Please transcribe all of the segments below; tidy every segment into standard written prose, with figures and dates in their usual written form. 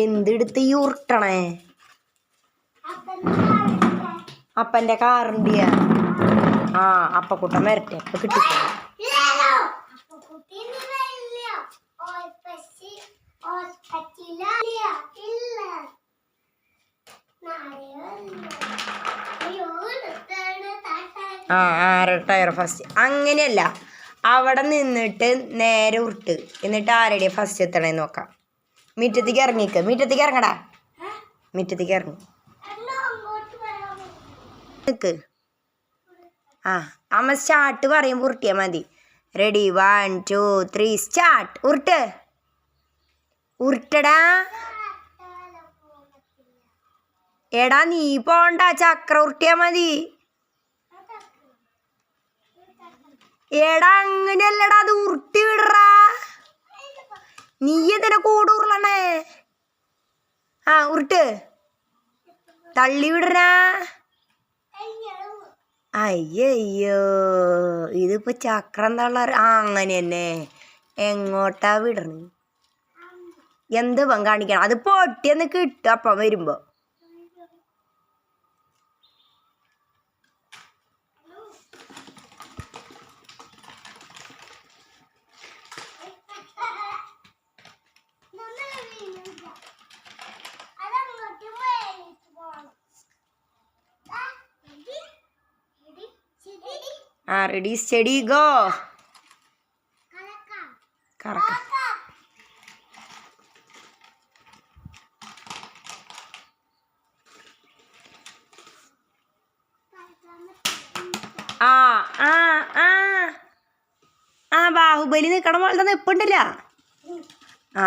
എന്തെടുത്ത് ഈ ഉരുട്ടണേ? അപ്പൻ്റെ കാറിൻ്റെ ആ അപ്പക്കുട്ടൻ വരട്ടെ അപ്പൊ കിട്ടി. ആ ആരുടെ ടയർ ഫസ്റ്റ്? അങ്ങനെയല്ല, അവിടെ നിന്നിട്ട് നേരെ ഉരുട്ട്, എന്നിട്ട് ആരുടെ ഫസ്റ്റ് എത്തണേന്ന് നോക്കാം. മുറ്റത്തേക്ക് ഇറങ്ങിക്ക്, മുറ്റത്തേക്ക് ഇറങ്ങടാ, മുറ്റത്തേക്ക് ഇറങ്ങി നിക്ക്. ആ അമ്മ സ്റ്റാർട്ട് പറയുമ്പോൾ ഉരുട്ടിയാ മതി. Ready 1 2 3 start. ഉരുട്ട്, ഉരുട്ടടാ. എടാ നീ പോണ്ട, ചക്ര ഉരുട്ടിയാ മതി. എടാ അങ്ങനെയല്ലടാ, അത് ഉരുട്ടി വിടറാ. നീ എന്തിനാ കൂടെ ഉരുളണേ? ആ ഉരുട്ട്, തള്ളി വിടറാ. അയ്യോ ഇതിപ്പോ ചക്രം തള്ള. ആ അങ്ങനെ തന്നെ. എങ്ങോട്ടാ വിടണ? എന്ത് കാണിക്കണം? അത് പൊട്ടിയെന്ന് കിട്ടും അപ്പം വരുമ്പോ. ആ റെഡി സ്റ്റഡി ഗോ. കറക്ക. ആ ആ ആ ആ ബാഹുബലി നിൽക്കണ പോലെ തന്നെ നിപ്പുണ്ടല്ല. ആ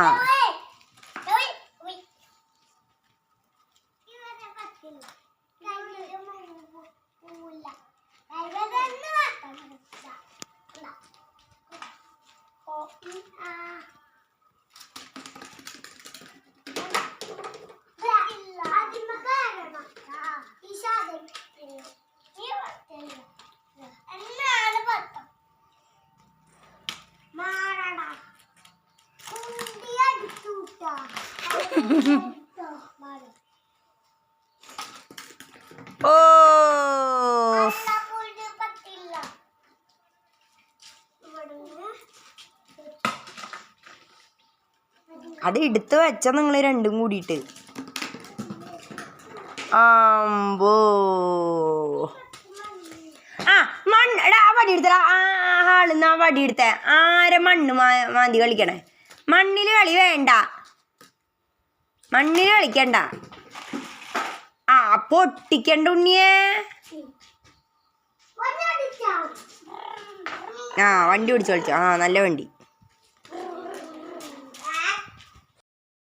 ഓ അത് എടുത്ത് വെച്ച നിങ്ങൾ രണ്ടും കൂടിയിട്ട്. ആമ്പോ ആ മണ്ണ് വടി എടുത്തടാ. ആ ഹാളിന്ന് ആ വടി എടുത്തേ. ആരെ മണ്ണ് മാന്തി കളിക്കണേ? മണ്ണിൽ കളി വേണ്ട, മണ്ണിൽ കളിക്കണ്ട. ആ പൊട്ടിക്കണ്ട ഉണ്ണിയേ. ആ വണ്ടി പിടിച്ച് കളിച്ചോ. ആ നല്ല വണ്ടി.